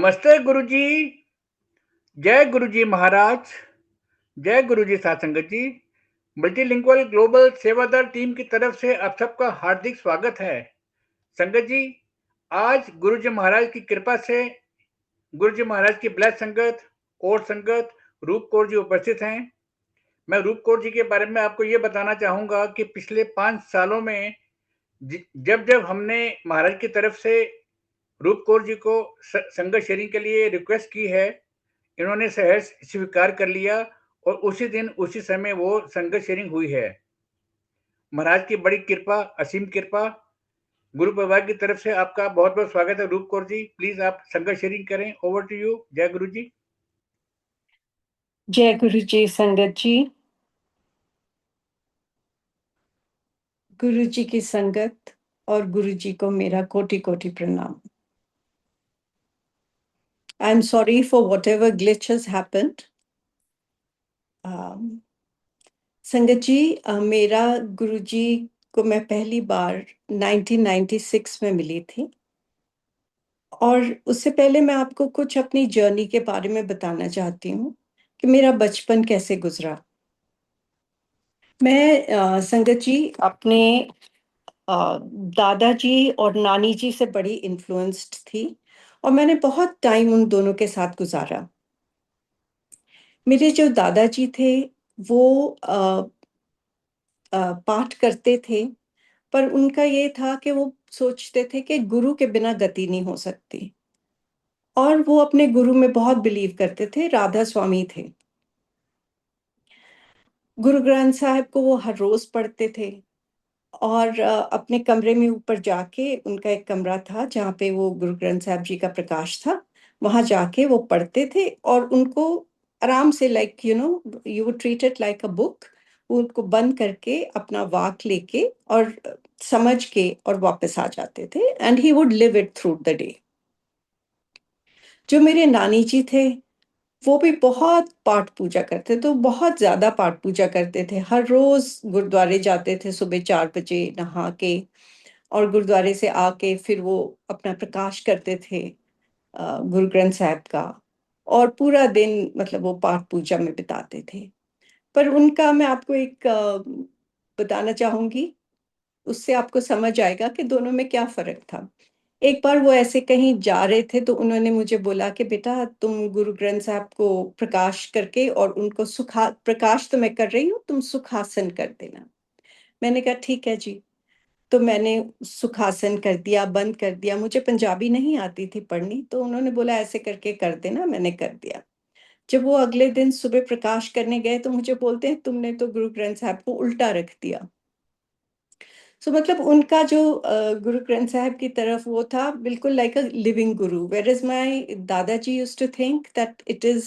नमस्ते गुरुजी। जय गुरुजी महाराज। जय गुरुजी साथ संगत जी। मल्टीलिंगुअल ग्लोबल सेवादार टीम की तरफ से आप सबका हार्दिक स्वागत है। संगत जी, आज गुरुजी महाराज की कृपा से गुरुजी महाराज की ब्लेस संगत और संगत रूप कौर जी उपस्थित हैं। मैं रूप कौर जी के बारे में आपको ये बताना चाहूंगा कि पिछले 5 सालों में जब जब हमने महाराज की तरफ से रूप कौर जी को संगत शेयरिंग के लिए रिक्वेस्ट की है, इन्होंने सहर्ष स्वीकार कर लिया और उसी दिन उसी समय वो संगत शेयरिंग हुई है। महाराज की बड़ी कृपा, असीम कृपा। गुरु परिवार की तरफ से आपका बहुत बहुत स्वागत है रूप कौर जी। प्लीज आप संगत शेयरिंग करें। Over to you. जय गुरु जी। जय गुरु जी संगत जी। गुरु जी की संगत और गुरु जी को मेरा कोटि कोटि प्रणाम। I am sorry for what ever glitch has happened. संगत जी, मेरा गुरु जी को मैं पहली बार 1996 में मिली थी और उससे पहले मैं आपको कुछ अपनी जर्नी के बारे में बताना चाहती हूँ कि मेरा बचपन कैसे गुजरा। मैं संगत जी अपने दादाजी और नानी जी से बड़ी इन्फ्लुएंस्ड थी और मैंने बहुत टाइम उन दोनों के साथ गुजारा। मेरे जो दादाजी थे वो पाठ करते थे, पर उनका ये था कि वो सोचते थे कि गुरु के बिना गति नहीं हो सकती और वो अपने गुरु में बहुत बिलीव करते थे। राधा स्वामी थे। गुरु ग्रंथ साहिब को वो हर रोज पढ़ते थे और अपने कमरे में ऊपर जाके, उनका एक कमरा था जहाँ पे वो गुरु ग्रंथ साहब जी का प्रकाश था, वहां जाके वो पढ़ते थे और उनको आराम से, like you would treat it like a book. उनको बंद करके अपना वाक लेके और समझ के और वापस आ जाते थे and he would live it through the day. जो मेरे नानी जी थे वो भी बहुत पाठ पूजा करते, तो बहुत ज्यादा पाठ पूजा करते थे। हर रोज गुरुद्वारे जाते थे सुबह 4 बजे नहा के और गुरुद्वारे से आके फिर वो अपना प्रकाश करते थे गुरु ग्रंथ साहब का, और पूरा दिन मतलब वो पाठ पूजा में बिताते थे। पर उनका मैं आपको एक बताना चाहूंगी, उससे आपको समझ आएगा कि दोनों में क्या फर्क था। एक बार वो ऐसे कहीं जा रहे थे तो उन्होंने मुझे बोला कि बेटा, तुम गुरु ग्रंथ साहब को प्रकाश करके और उनको सुखा, प्रकाश तो मैं कर रही हूँ, तुम सुखासन कर देना। मैंने कहा ठीक है जी। तो मैंने सुखासन कर दिया, बंद कर दिया। मुझे पंजाबी नहीं आती थी पढ़नी, तो उन्होंने बोला ऐसे करके कर देना, मैंने कर दिया। जब वो अगले दिन सुबह प्रकाश करने गए तो मुझे बोलते हैं तुमने तो गुरु ग्रंथ साहब को उल्टा रख दिया। सो मतलब उनका जो गुरु ग्रंथ साहब की तरफ वो था बिल्कुल like a living guru, where is my dadaji used to think that it is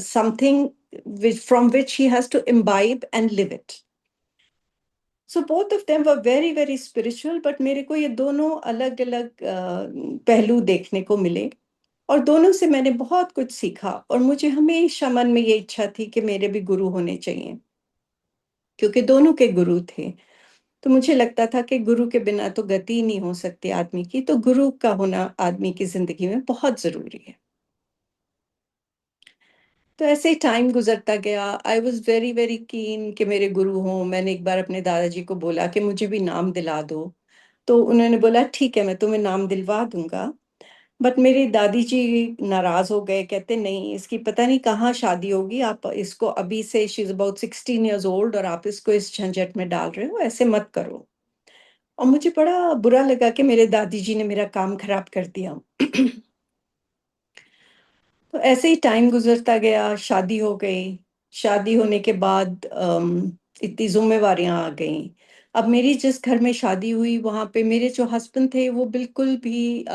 something from which he has to imbibe and live it. So both of them were very very spiritual, but मेरे को ये दोनों अलग अलग पहलू देखने को मिले और दोनों से मैंने बहुत कुछ सीखा और मुझे हमेशा मन में ये इच्छा थी कि मेरे भी गुरु होने चाहिए, क्योंकि दोनों के गुरु थे। तो मुझे लगता था कि गुरु के बिना तो गति ही नहीं हो सकती आदमी की, तो गुरु का होना आदमी की जिंदगी में बहुत जरूरी है। तो ऐसे ही टाइम गुजरता गया। I was very very keen कि मेरे गुरु हों। मैंने एक बार अपने दादाजी को बोला कि मुझे भी नाम दिला दो, तो उन्होंने बोला ठीक है मैं तुम्हें नाम दिलवा दूंगा। बट मेरी दादी जी नाराज हो गए, कहते नहीं, इसकी पता नहीं कहाँ शादी होगी, आप इसको अभी से, she is about 16 years old, और आप इसको इस झंझट में डाल रहे हो, ऐसे मत करो। और मुझे बड़ा बुरा लगा कि मेरे दादी जी ने मेरा काम खराब कर दिया। तो ऐसे ही टाइम गुजरता गया, शादी हो गई। शादी होने के बाद इतनी जिम्मेवारियां आ गईं। अब मेरी जिस घर में शादी हुई वहां पे मेरे जो हस्बैंड थे वो बिल्कुल भी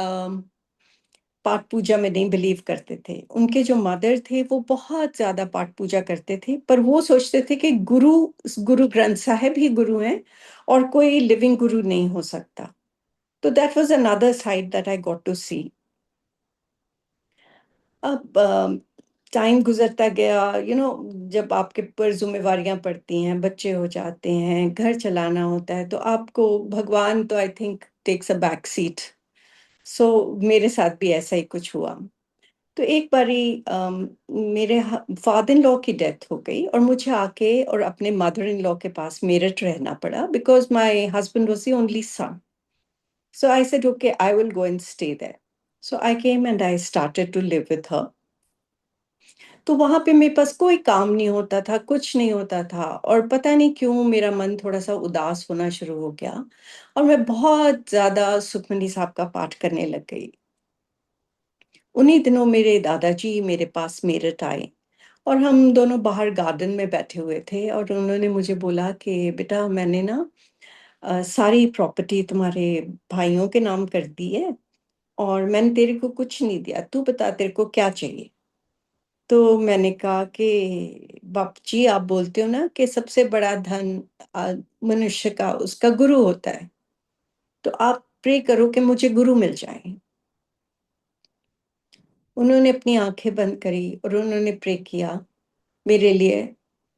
पाठ पूजा में नहीं बिलीव करते थे। उनके जो मदर थे वो बहुत ज्यादा पाठ पूजा करते थे, पर वो सोचते थे कि गुरु, गुरु ग्रंथ साहिब ही गुरु हैं और कोई लिविंग गुरु नहीं हो सकता। तो that was another side that I got to see. अब टाइम गुजरता गया, जब आपके ऊपर जिम्मेवारियां पड़ती हैं, बच्चे हो जाते हैं, घर चलाना होता है, तो आपको भगवान तो I think takes a back seat. So मेरे साथ भी ऐसा ही कुछ हुआ। तो एक बारी मेरे फादर इन लॉ की डेथ हो गई और मुझे आके और अपने मदर इन लॉ के पास मेरठ रहना पड़ा because my husband was the only son. So I said, okay, I will go and stay there. So I came and I started to live with her. तो वहां पे मेरे पास कोई काम नहीं होता था, कुछ नहीं होता था, और पता नहीं क्यों मेरा मन थोड़ा सा उदास होना शुरू हो गया और मैं बहुत ज्यादा सुखमनी साहब का पाठ करने लग गई. उन्हीं दिनों मेरे दादाजी मेरे पास मेरठ आए और हम दोनों बाहर गार्डन में बैठे हुए थे और उन्होंने मुझे बोला कि बेटा, मैंने ना सारी प्रॉपर्टी तुम्हारे भाइयों के नाम कर दी है और मैंने तेरे को कुछ नहीं दिया, तू बता तेरे को क्या चाहिए. तो मैंने कहा कि बाप जी, आप बोलते हो ना कि सबसे बड़ा धन मनुष्य का उसका गुरु होता है, तो आप प्रे करो कि मुझे गुरु मिल जाए. उन्होंने अपनी आंखें बंद करी और उन्होंने प्रे किया मेरे लिए,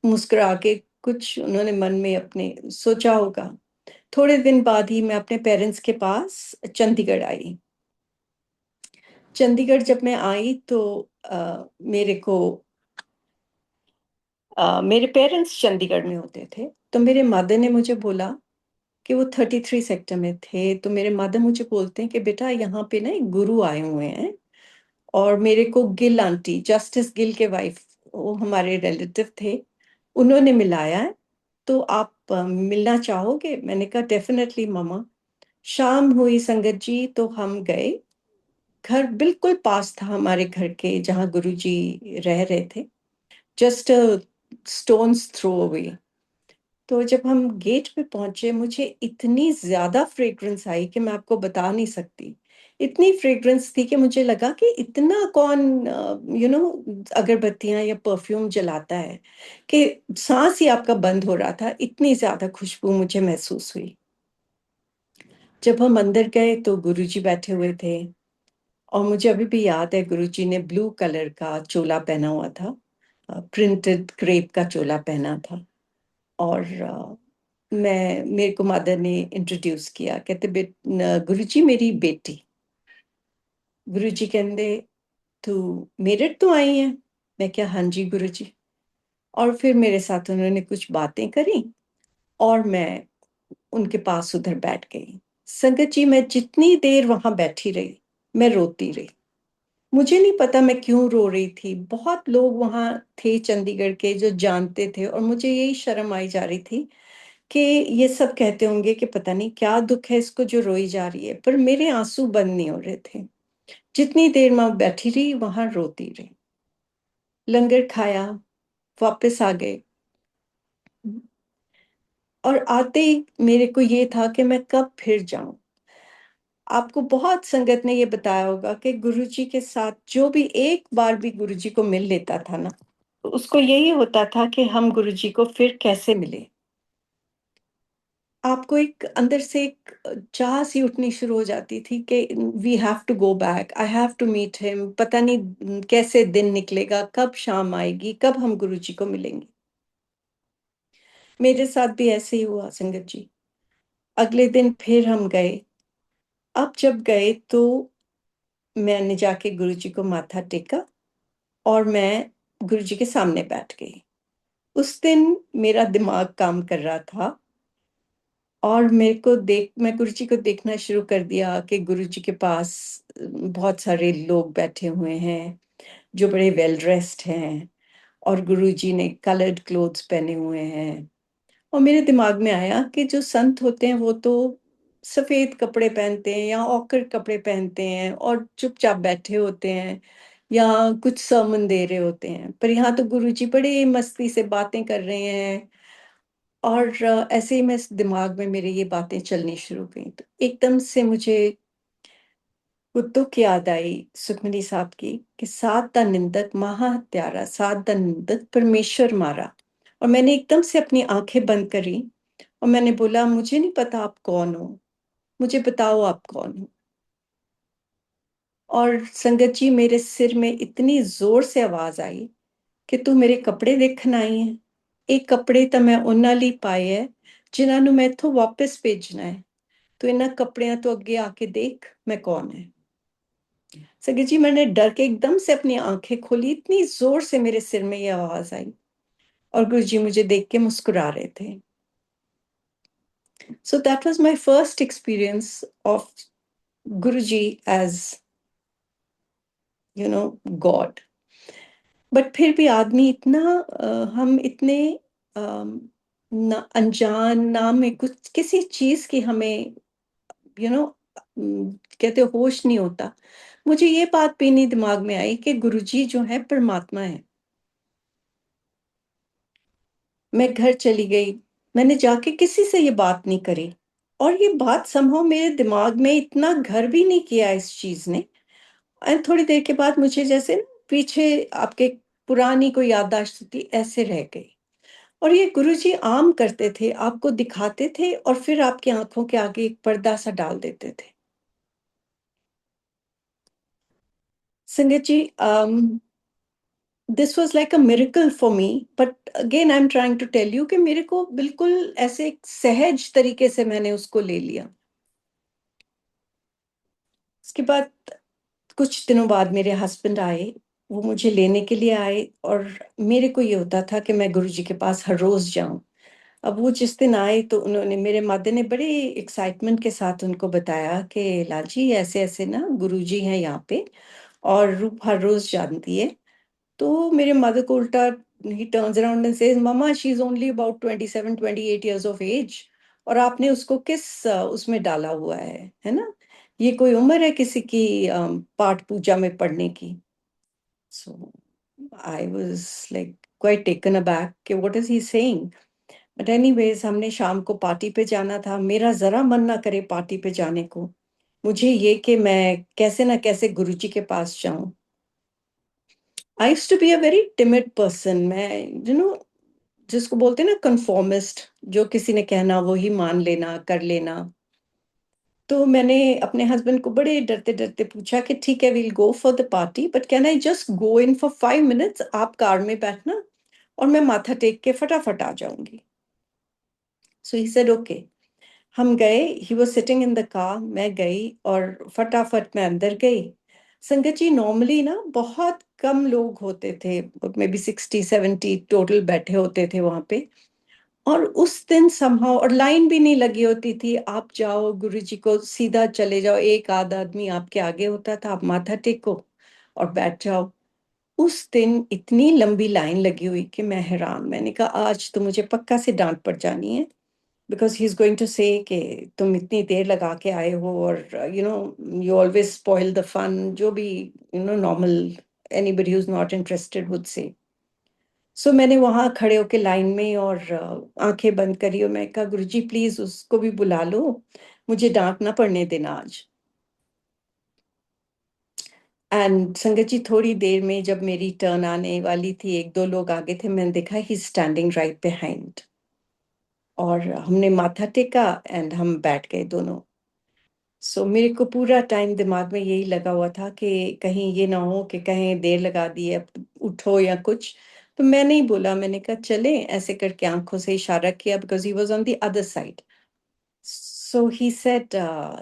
मुस्कुरा के. कुछ उन्होंने मन में अपने सोचा होगा. थोड़े दिन बाद ही मैं अपने पेरेंट्स के पास चंडीगढ़ आई. चंडीगढ़ जब मैं आई तो मेरे को मेरे पेरेंट्स चंडीगढ़ में होते थे, तो मेरे मदर ने मुझे बोला कि वो 33 सेक्टर में थे. तो मेरे मदर मुझे बोलते हैं कि बेटा, यहाँ पे ना एक गुरु आए हुए हैं और मेरे को गिल आंटी, जस्टिस गिल के वाइफ, वो हमारे रिलेटिव थे, उन्होंने मिलाया है, तो आप मिलना चाहोगे? मैंने कहा डेफिनेटली मम्मा. शाम हुई संगत जी, तो हम गए. घर बिल्कुल पास था हमारे घर के, जहाँ गुरुजी रह रहे थे, जस्ट स्टोन्स थ्रो अवे. तो जब हम गेट पे पहुंचे, मुझे इतनी ज्यादा फ्रेग्रेंस आई कि मैं आपको बता नहीं सकती. इतनी फ्रेग्रेंस थी कि मुझे लगा कि इतना कौन अगरबत्तियां या परफ्यूम जलाता है, कि सांस ही आपका बंद हो रहा था, इतनी ज्यादा खुशबू मुझे महसूस हुई. जब हम अंदर गए तो गुरुजी बैठे हुए थे और मुझे अभी भी याद है, गुरुजी ने ब्लू कलर का चोला पहना हुआ था, प्रिंटेड क्रेप का चोला पहना था. और मैं मेरे को मदर ने इंट्रोड्यूस किया, कहते गुरुजी मेरी बेटी. गुरुजी कहते, तू मेरठ तो आई है? मैं क्या, हाँ जी गुरुजी. और फिर मेरे साथ उन्होंने कुछ बातें करी और मैं उनके पास उधर बैठ गई. संगत जी, मैं जितनी देर वहां बैठी रही, मैं रोती रही. मुझे नहीं पता मैं क्यों रो रही थी. बहुत लोग वहां थे चंडीगढ़ के जो जानते थे और मुझे यही शर्म आई जा रही थी कि ये सब कहते होंगे कि पता नहीं क्या दुख है इसको जो रोई जा रही है, पर मेरे आंसू बंद नहीं हो रहे थे. जितनी देर मैं बैठी रही वहां रोती रही. लंगर खाया, वापस आ गए और आते ही मेरे को ये था कि मैं कब फिर जाऊं. आपको बहुत संगत ने ये बताया होगा कि गुरुजी के साथ जो भी एक बार भी गुरुजी को मिल लेता था ना, तो उसको यही होता था कि हम गुरुजी को फिर कैसे मिले. आपको एक अंदर से एक चाह सी उठनी शुरू हो जाती थी कि we have to go back, I have to meet him. पता नहीं कैसे दिन निकलेगा, कब शाम आएगी, कब हम गुरुजी को मिलेंगे. मेरे साथ भी ऐसे ही हुआ संगत जी. अगले दिन फिर हम गए. अब जब गए तो मैंने जाके गुरुजी को माथा टेका और मैं गुरुजी के सामने बैठ गई. उस दिन मेरा दिमाग काम कर रहा था और मैं गुरुजी को देखना शुरू कर दिया कि गुरुजी के पास बहुत सारे लोग बैठे हुए हैं जो बड़े वेल ड्रेस्ड हैं और गुरुजी ने कलर्ड क्लोथ्स पहने हुए हैं. और मेरे दिमाग में आया कि जो संत होते हैं वो तो सफेद कपड़े पहनते हैं या ऑकर कपड़े पहनते हैं और चुपचाप बैठे होते हैं या कुछ sermon दे रहे होते हैं, पर यहाँ तो गुरुजी बड़े मस्ती से बातें कर रहे हैं. और ऐसे ही मैं दिमाग में मेरे ये बातें चलनी शुरू हुई, तो एकदम से मुझे वो तुक याद आई सुखमनी साहब की कि सात दा निंदक महा हत्यारा, सात दा निंदक परमेश्वर मारा. और मैंने एकदम से अपनी आंखें बंद करी और मैंने बोला, मुझे नहीं पता आप कौन हो, मुझे बताओ आप कौन हो. और संगत जी, मेरे सिर में इतनी जोर से आवाज आई कि तू मेरे कपड़े देखन आई है. ਇਹ ਕੱਪੜੇ ਤਾਂ ਮੈਂ ਉਹਨਾਂ ਲਈ ਪਾਏ ਐ ਜਿਨ੍ਹਾਂ ਨੂੰ ਮੈਂ ਇੱਥੋਂ ਵਾਪਸ ਭੇਜਣਾ ਹੈ. ਤੂੰ ਇਹਨਾਂ ਕੱਪੜਿਆਂ ਤੋਂ ਅੱਗੇ ਆ ਕੇ ਦੇਖ ਮੈਂ ਕੌਣ ਹੈ. संगत जी, मैंने डर के एकदम से अपनी आंखें खोली, इतनी जोर से मेरे सिर में ये आवाज आई, और गुरुजी मुझे देख के मुस्कुरा रहे थे। So that was my first experience of Guruji as, God. But फिर भी आदमी इतना हम इतने अनजान ना में कुछ किसी चीज की हमें यू नो कहते होश नहीं होता। मुझे ये बात भी नहीं दिमाग में आई कि गुरुजी जो है परमात्मा है। मैं घर चली गई, मैंने जाके किसी से ये बात नहीं करी, और ये बात संभव मेरे दिमाग में इतना घर भी नहीं किया इस चीज ने। एंड थोड़ी देर के बाद मुझे जैसे ना पीछे आपके पुरानी कोई याददाश्त होती ऐसे रह गई। और ये गुरुजी आम करते थे, आपको दिखाते थे और फिर आपकी आंखों के आगे एक पर्दा सा डाल देते थे। Sangat ji, this was like a miracle for me, but again I am trying to tell you कि मेरे को बिल्कुल ऐसे एक सहज तरीके से मैंने उसको ले लिया। उसके बाद कुछ दिनों बाद मेरे हस्बैंड आए, वो मुझे लेने के लिए आए, और मेरे को ये होता था कि मैं गुरुजी के पास हर रोज जाऊं। अब वो जिस दिन आए तो उन्होंने, मेरे मदर ने बड़े एक्साइटमेंट के साथ उनको बताया कि लाजी ऐसे ऐसे ना गुरुजी हैं यहाँ पे, और रूप हर रोज जानती है। तो मेरे मदर को उल्टा, he turns around and says, mama she is only about 27 28 years of age, और आपने उसको किस उसमें डाला हुआ है ना? ये कोई उम्र है किसी की पाठ पूजा में पढ़ने की? So I was like quite taken aback कि what is he saying. But anyways, हमने शाम को पार्टी पे जाना था, मेरा जरा मन ना करे पार्टी पे जाने को, मुझे ये कि मैं कैसे ना कैसे गुरुजी के पास जाऊं। I used to be a very timid person. मैं जिसको बोलते हैं ना कंफॉर्मिस्ट, जो किसी ने कहना वो ही मान लेना, कर लेना। तो मैंने अपने हस्बैंड को बड़े डरते डरते पूछा कि ठीक है, we'll go for the party, but can I just go in for 5 minutes, आप कार में बैठना और मैं माथा टेक के फटाफट आ जाऊंगी। सो ही सेड ओके। हम गए, he was sitting in the car, मैं गई और फटाफट मैं अंदर गई। संगत जी, नॉर्मली ना बहुत कम लोग होते थे, मे बी 60 70 टोटल बैठे होते थे वहां पे। और उस दिन समहाउ, और लाइन भी नहीं लगी होती थी, आप जाओ गुरुजी को सीधा चले जाओ, एक आध आदमी आपके आगे होता था, आप माथा टेको और बैठ जाओ। उस दिन इतनी लंबी लाइन लगी हुई कि मैं हैरान। मैंने कहा आज तो मुझे पक्का से डांट पड़ जानी है, because he is going to say कि तुम इतनी देर लगा के आए हो, और you always spoil the fun, जो भी normal anybody who is not interested would say. So मैंने वहां खड़े होके लाइन में और आंखें बंद करी, और मैं कहा गुरुजी प्लीज उसको भी बुला लो, मुझे डांट ना पड़ने देना आज। एंड संगत जी, थोड़ी देर में जब मेरी टर्न आने वाली थी, एक दो लोग आगे थे, मैंने देखा ही स्टैंडिंग राइट बिहाइंड, और हमने माथा टेका एंड हम बैठ गए दोनों। सो मेरे को पूरा टाइम दिमाग में यही लगा हुआ था कि कहीं ये ना हो कि कहीं देर लगा दी है, अब उठो या कुछ। तो मैं नहीं बोला, मैंने कहा चले, ऐसे करके आंखों से इशारा किया, because he was on the other side. So he said,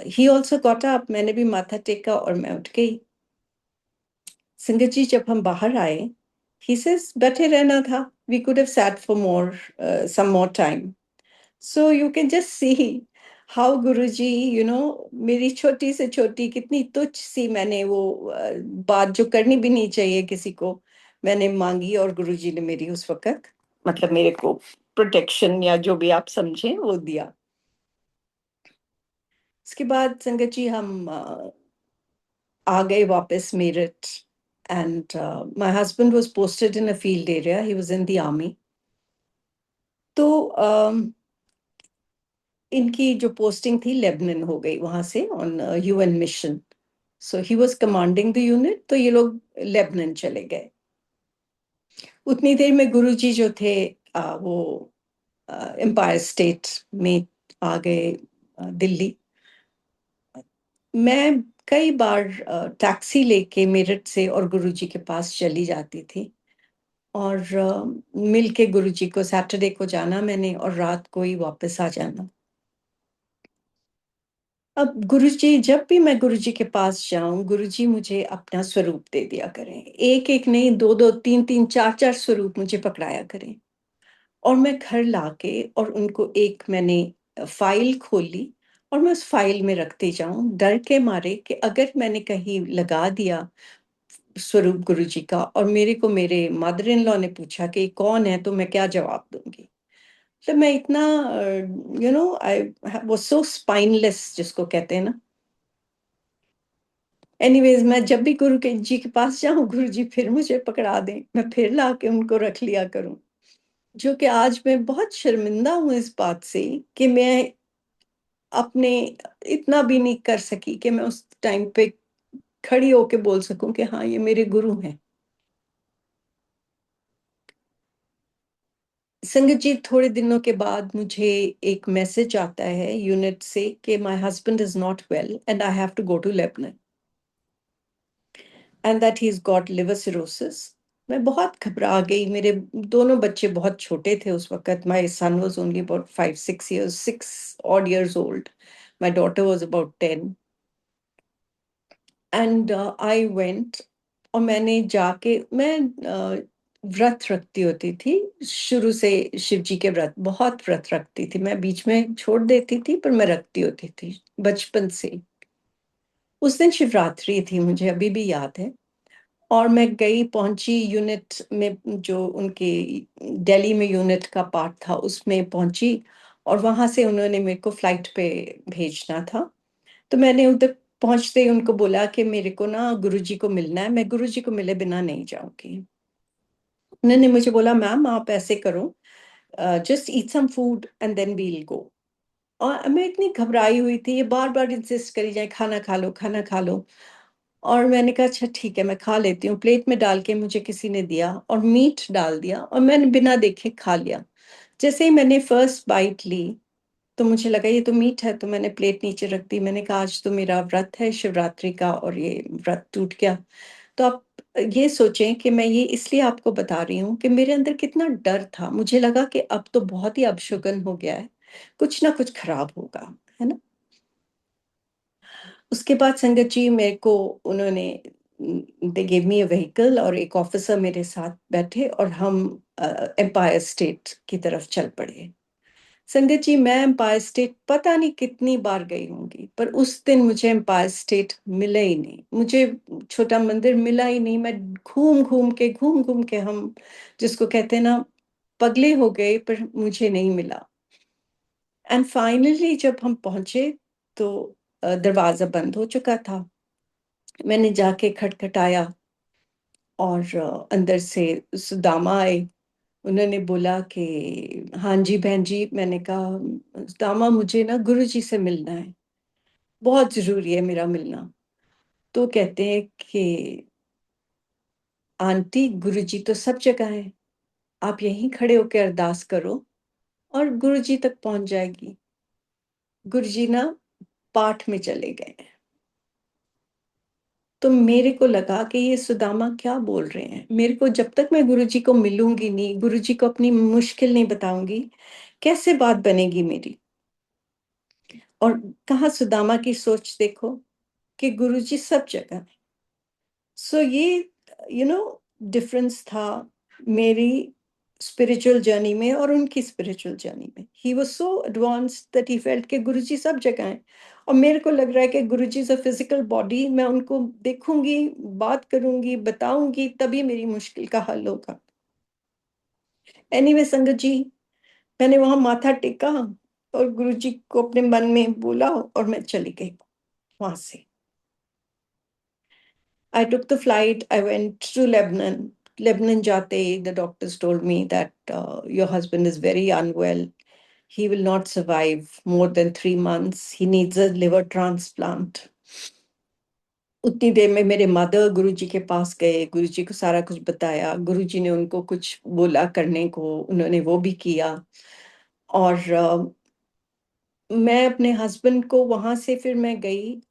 he also got up, मैंने भी माथा टेका और मैं उठ गई। संगत जी, जब हम बाहर आए, ही सेज बैठे रहना था, we could have sat for more some more time. So you can just see how Guruji, मेरी छोटी से छोटी, कितनी तुच्छ सी मैंने वो बात जो करनी भी नहीं चाहिए किसी को, मैंने मांगी, और गुरुजी ने मेरी उस वक्त, मतलब मेरे को प्रोटेक्शन या जो भी आप समझें वो दिया। उसके बाद संगत जी, हम आ गए वापस Meerut, and my husband was posted in a field area, he was in the army. तो इनकी जो पोस्टिंग थी लेबनान हो गई वहां से, on UN mission. So he was commanding the unit, तो ये लोग लेबनान चले गए। उतनी देर में गुरुजी जो थे, वो एम्पायर स्टेट में आ गए, दिल्ली। मैं कई बार टैक्सी लेके मेरठ से और गुरुजी के पास चली जाती थी, और मिल के गुरुजी को सैटरडे को जाना मैंने, और रात को ही वापस आ जाना। अब गुरुजी, जब भी मैं गुरुजी के पास जाऊं, गुरुजी मुझे अपना स्वरूप दे दिया करें। एक एक नहीं, दो दो, तीन तीन, चार चार स्वरूप मुझे पकड़ाया करें। और मैं घर लाके और उनको एक मैंने फाइल खोली और मैं उस फाइल में रखते जाऊं, डर के मारे कि अगर मैंने कहीं लगा दिया स्वरूप गुरुजी का और मेरे को मेरे मदर इन लॉ ने पूछा कि कौन है, तो मैं क्या जवाब दूंगी। तो मैं इतना, आई वाज सो स्पाइनलेस, जिसको कहते हैं ना। एनीवेज, मैं जब भी गुरु के जी के पास जाऊं, गुरु जी फिर मुझे पकड़ा दें, मैं फिर लाके उनको रख लिया करूं। जो कि आज मैं बहुत शर्मिंदा हूं इस बात से कि मैं अपने इतना भी नहीं कर सकी कि मैं उस टाइम पे खड़ी होके बोल सकूं कि हाँ, ये मेरे गुरु हैं। संगत जी, थोड़े दिनों के बाद मुझे एक मैसेज आता है यूनिट से कि my husband is not well and I have to go to Lebanon and that he is got liver cirrhosis. मैं बहुत घबरा गई। मेरे दोनों बच्चे बहुत छोटे थे उस वक्त। My son was only about 5 6 years, 6 odd years old. My daughter was about 10. And I went. और मैंने जाके, मैं व्रत रखती होती थी शुरू से। शिव जी के व्रत, बहुत व्रत रखती थी मैं। बीच में छोड़ देती थी पर मैं रखती होती थी बचपन से। उस दिन शिवरात्रि थी, मुझे अभी भी याद है। और मैं गई, पहुंची यूनिट में, जो उनके दिल्ली में यूनिट का पार्ट था उसमें पहुंची। और वहां से उन्होंने मेरे को फ्लाइट पे भेजना था। तो मैंने उधर पहुंचते ही उनको बोला कि मेरे को ना गुरुजी को मिलना है, मैं गुरुजी को मिले बिना नहीं जाऊंगी। उन्होंने मुझे बोला, मैम आप ऐसे करो, just eat some food and then we'll go. और मैं इतनी घबराई हुई थी, ये बार बार इंसिस्ट करी जाए, खाना खा लो, खाना खा लो। और मैंने कहा अच्छा ठीक है, मैं खा लेती हूँ। प्लेट में डाल के मुझे किसी ने दिया और मीट डाल दिया और मैंने बिना देखे खा लिया। जैसे ही मैंने फर्स्ट बाइट ली तो मुझे लगा ये तो मीट है, तो मैंने प्लेट नीचे रख दी। मैंने कहा आज तो मेरा व्रत है शिवरात्रि का और ये व्रत टूट गया। तो आप ये सोचें कि मैं ये इसलिए आपको बता रही हूँ कि मेरे अंदर कितना डर था। मुझे लगा कि अब तो बहुत ही अपशगुन हो गया है, कुछ ना कुछ खराब होगा, है ना। उसके बाद संगत जी, मेरे को उन्होंने, they gave me a vehicle और एक ऑफिसर मेरे साथ बैठे और हम एम्पायर स्टेट की तरफ चल पड़े। संगत जी, मैं एम्पायर स्टेट पता नहीं कितनी बार गई होंगी, पर उस दिन मुझे एम्पायर स्टेट मिला ही नहीं। मुझे छोटा मंदिर मिला ही नहीं। मैं घूम घूम के, हम जिसको कहते हैं ना, पगले हो गए, पर मुझे नहीं मिला। एंड फाइनली जब हम पहुंचे तो दरवाजा बंद हो चुका था। मैंने जाके खटखटाया और अंदर से सुदामा आए। उन्होंने बोला कि हाँ जी बहन जी। मैंने कहा सुदामा, मुझे ना गुरुजी से मिलना है, बहुत जरूरी है मेरा मिलना। तो कहते हैं कि आंटी, गुरुजी तो सब जगह है, आप यहीं खड़े होकर अरदास करो और गुरुजी तक पहुंच जाएगी। गुरुजी ना पाठ में चले गए। तो मेरे को लगा कि ये सुदामा क्या बोल रहे हैं। मेरे को, जब तक मैं गुरुजी को मिलूंगी नहीं, गुरुजी को अपनी मुश्किल नहीं बताऊंगी, कैसे बात बनेगी मेरी। और कहाँ सुदामा की सोच देखो कि गुरुजी सब जगह है। सो ये, नो डिफरेंस था मेरी स्पिरिचुअल जर्नी में और उनकी स्पिरिचुअल जर्नी में। He was so advanced that he felt कि गुरुजी सब जगह है। और मेरे को लग रहा है कि गुरुजी इज अ फिजिकल बॉडी, मैं उनको देखूंगी, बात करूंगी, बताऊंगी, तभी मेरी मुश्किल का हल होगा। एनीवे संगत जी, मैंने वहां माथा टेका और गुरुजी को अपने मन में बोला और मैं चली गई वहां से। I took the flight. I went to Lebanon. Lebanon jate, the doctors told me that your husband is very unwell. He will not survive more than 3 months. He needs a liver transplant. उतनी देर में मेरे mother गुरुजी के पास गए, गुरुजी को सारा कुछ बताया। गुरुजी ने उनको कुछ बोला करने को, उन्होंने वो भी किया। और मैं अपने हस्बैंड को वहां से, फिर मैं गई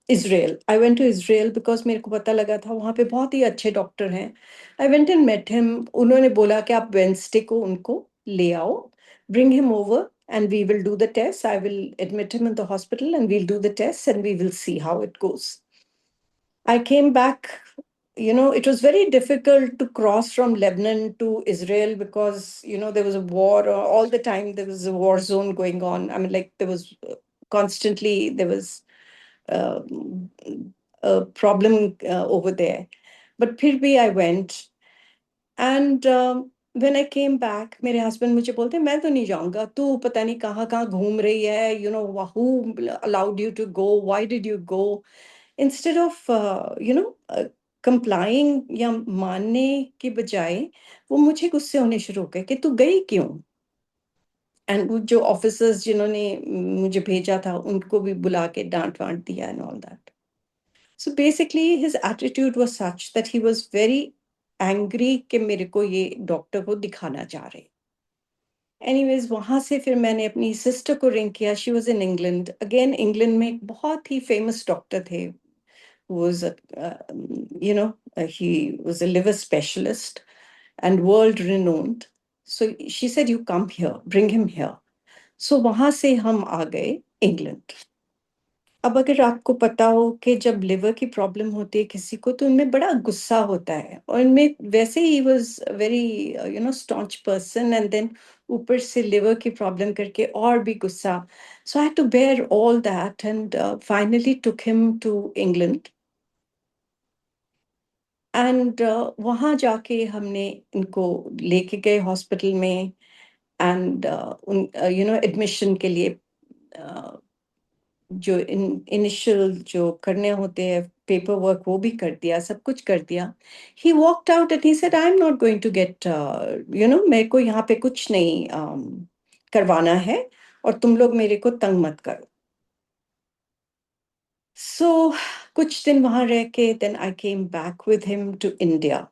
Israel. I went to Israel because मेरे को पता लगा था वहां पे बहुत ही अच्छे डॉक्टर हैं। I went and met him. उन्होंने बोला कि आप वेंसडे को उनको ले आओ, bring him over and we will do the tests. I will admit him in the hospital and we'll do the tests and we will see how it goes. I came back. It was very difficult to cross from Lebanon to Israel because, there was a war all the time. There was a war zone going on. I mean, like there was constantly, there was um, a problem over there. But फिर भी I went. And when I came back, मेरे husband मुझे बोलते मैं तो नहीं जाऊंगा, तू पता नहीं कहाँ कहाँ घूम रही है, who allowed you to go, why did you go? Instead of complying या मानने के बजाय वो मुझे गुस्से होने शुरू हो गए कि तू गई क्यों? एंड वो जो ऑफिसर्स जिन्होंने मुझे भेजा था उनको भी बुला के डांट वांट दिया and all that. So basically his attitude was such that he was very angry कि मेरे को ये डॉक्टर को दिखाना चाह रहे. एनीवेज वहां से फिर मैंने अपनी सिस्टर को रिंग किया. She was in England. Again England में एक बहुत ही फेमस डॉक्टर थे. Was a, he was a liver specialist and world renowned. So she said, you come here, bring him here. So वहां से हम आ गए इंग्लैंड. अब अगर आपको पता हो कि जब लिवर की प्रॉब्लम होती है किसी को तो उनमें बड़ा गुस्सा होता है. और इनमें वैसे ही was very staunch person and then ऊपर से लिवर की प्रॉब्लम करके और भी गुस्सा. So I had to bear all that and finally took him to England. And वहाँ जाके हमने इनको लेके गए हॉस्पिटल में. एंड उन एडमिशन के लिए जो इनिशियल जो करने होते हैं पेपर वर्क वो भी कर दिया, सब कुछ कर दिया. He walked out and he said I am not going to get मेरे को यहाँ पे कुछ नहीं करवाना है और तुम लोग मेरे को तंग मत करो. सो कुछ दिन वहां रह के then I came back with him to India.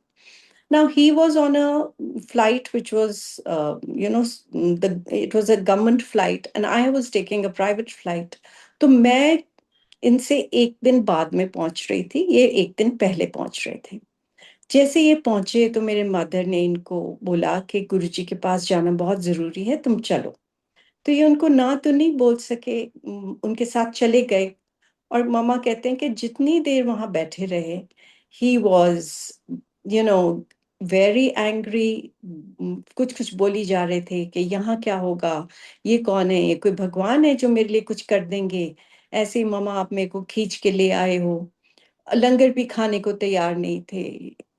Now he was on a flight which was, it was a government flight, and I was taking a private flight. तो मैं इनसे एक दिन बाद में पहुंच रही थी, ये एक दिन पहले पहुंच रहे थे. जैसे ये पहुंचे तो मेरे मदर ने इनको बोला कि गुरुजी के पास जाना बहुत जरूरी है, तुम चलो. तो ये उनको ना तो नहीं बोल सके, उनके साथ चले गए. और मामा कहते हैं कि जितनी देर वहां बैठे रहे he was you know very angry. कुछ कुछ बोली जा रहे थे कि यहाँ क्या होगा, ये कौन है, ये कोई भगवान है जो मेरे लिए कुछ कर देंगे, ऐसे ही मामा आप मेरे को खींच के ले आए हो. लंगर भी खाने को तैयार नहीं थे.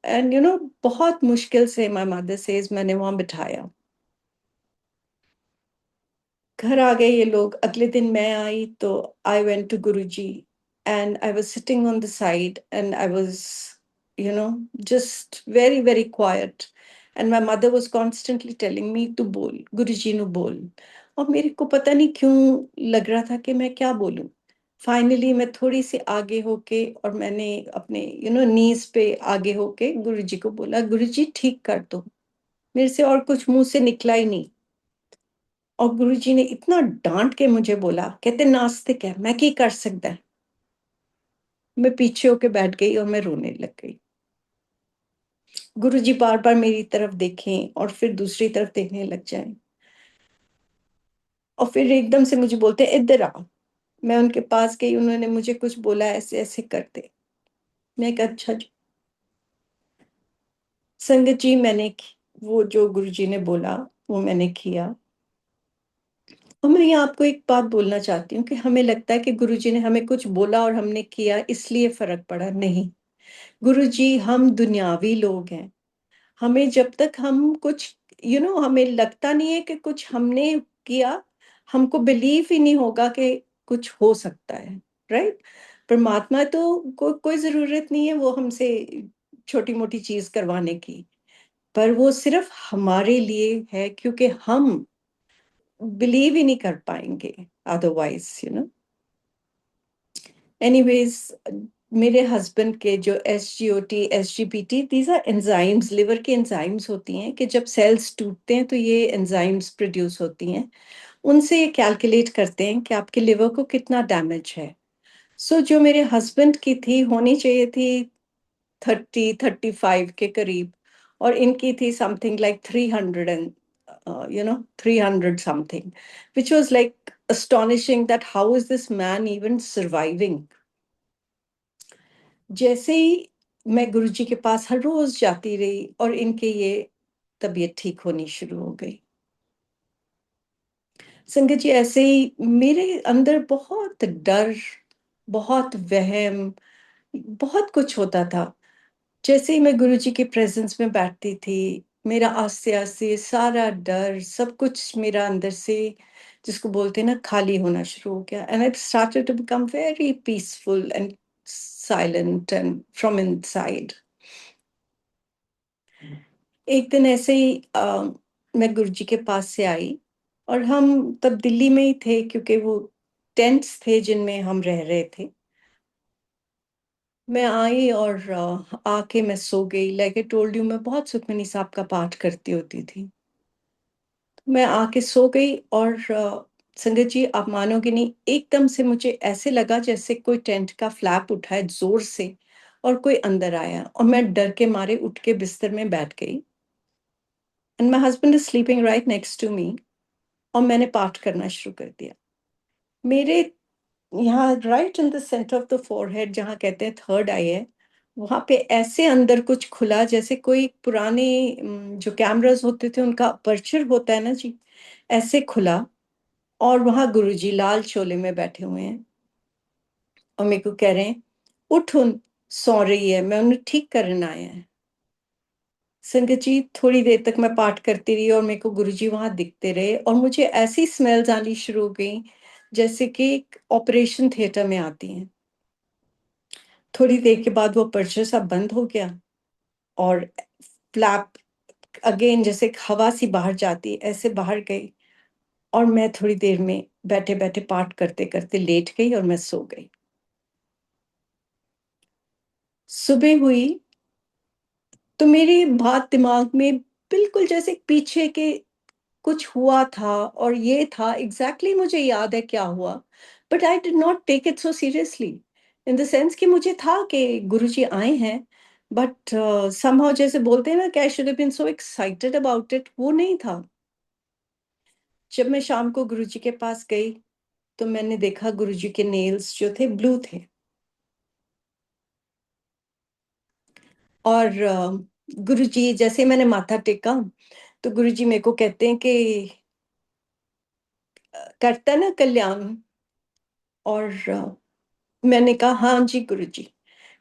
एंड बहुत मुश्किल से माय मदर सेज मैंने वहां बिठाया. घर आ गए ये लोग. अगले दिन मैं आई तो I went to Guruji and I was sitting on the side and I was you know just very very quiet. And my mother was constantly telling me to बोल, गुरुजी नु बोल. और मेरे को पता नहीं क्यों लग रहा था कि मैं क्या बोलूं. फाइनली मैं थोड़ी सी आगे होके और मैंने अपने नीज पे आगे होके गुरुजी को बोला, गुरुजी ठीक कर दो. मेरे से और कुछ मुंह से निकला ही नहीं. और गुरुजी ने इतना डांट के मुझे बोला, कहते नास्तिक है, मैं की कर सकता है. मैं पीछे होके बैठ गई और मैं रोने लग गई. गुरुजी बार बार मेरी तरफ देखें और फिर दूसरी तरफ देखने लग जाएं. और फिर एकदम से मुझे बोलते इधर आ. मैं उनके पास गई, उन्होंने मुझे कुछ बोला, ऐसे ऐसे करते. मैं कहा अच्छा जी. संगत जी वो जो गुरुजी ने बोला वो मैंने किया. और मैं यहाँ आपको एक बात बोलना चाहती हूँ कि हमें लगता है कि गुरुजी ने हमें कुछ बोला और हमने किया इसलिए फर्क पड़ा. नहीं, गुरुजी हम दुनियावी लोग हैं. हमें जब तक हम कुछ हमें लगता नहीं है कि कुछ हमने किया, हमको बिलीव ही नहीं होगा कि कुछ हो सकता है. राइट. परमात्मा तो कोई जरूरत नहीं है वो हमसे छोटी मोटी चीज करवाने की, पर वो सिर्फ हमारे लिए है क्योंकि हम बिलीव ही नहीं कर पाएंगे अदरवाइज. एनीवेज मेरे हस्बैंड के जो SGOT SGPT, these are enzymes, liver की एंजाइम्स होती हैं कि जब सेल्स टूटते हैं तो ये एंजाइम्स प्रोड्यूस होती हैं. उनसे ये कैलकुलेट करते हैं कि आपके लिवर को कितना डैमेज है. सो जो मेरे हस्बैंड की थी होनी चाहिए थी 30-35 के करीब, और इनकी थी something like 300 300 something, which was like astonishing that how is this man even surviving. जैसे ही मैं गुरुजी के पास हर रोज जाती रही और इनके ये तबीयत ठीक होनी शुरू हो गई। संगत जी, ऐसे ही मेरे अंदर बहुत डर, बहुत वहम, बहुत कुछ होता था। जैसे ही मैं गुरुजी के प्रेजेंस में बैठती थी, मेरा आस्ते-आस्ते सारा डर, सब कुछ मेरा अंदर से जिसको बोलते हैं ना खाली होना शुरू हो गया, and it started to become very peaceful and silent and from inside. एक दिन ऐसे ही मैं गुरुजी के पास से आई और हम तब दिल्ली में ही थे क्योंकि वो टेंट्स थे जिनमें हम रह रहे थे। मैं आई और आके मैं सो गई। लाइक आई टोल्ड यू, मैं बहुत सुखमनी साहब का पाठ करती होती थी। मैं आके सो गई और संगत जी, आप मानोगे नहीं, एकदम से मुझे ऐसे लगा जैसे कोई टेंट का फ्लैप उठा है जोर से और कोई अंदर आया, और मैं डर के मारे उठ के बिस्तर में बैठ गई। And my husband is sleeping right next to me, और मैंने पाठ करना शुरू कर दिया। मेरे यहाँ right in the centre of the forehead, जहाँ कहते हैं थर्ड आई है, वहां पे ऐसे अंदर कुछ खुला जैसे कोई पुराने जो कैमरास होते थे उनका अपर्चर होता है ना जी, ऐसे खुला। और वहां गुरुजी लाल चोले में बैठे हुए हैं और मेरे को कह रहे हैं, उठ, उन सो रही है, मैं उन्हें ठीक करने आया है। संगत जी, थोड़ी देर तक मैं पाठ करती रही और मेरे को गुरुजी वहां दिखते रहे, और मुझे ऐसी स्मेल्स आनी शुरू हो गई जैसे कि एक ऑपरेशन थिएटर में आती हैं। थोड़ी देर के बाद वो पर्चा सा बंद हो गया और फ्लैप अगेन, जैसे एक हवा सी बाहर जाती है ऐसे बाहर गई, और मैं थोड़ी देर में बैठे बैठे पाठ करते करते लेट गई और मैं सो गई। सुबह हुई तो मेरी बात दिमाग में बिल्कुल जैसे पीछे के कुछ हुआ था, और ये था एग्जैक्टली मुझे याद है क्या हुआ, but I did not take it so seriously, in the sense कि मुझे था कि गुरुजी आए हैं, बट समहाउ जैसे बोलते हैं ना कि I should have been so excited about it, वो नहीं था। जब मैं शाम को गुरुजी के पास गई तो मैंने देखा गुरुजी के नेल्स जो थे ब्लू थे, और गुरुजी जैसे मैंने माथा टेका तो गुरुजी मेरे को कहते हैं कि करता है ना कल्याण, और मैंने कहा हाँ जी गुरुजी।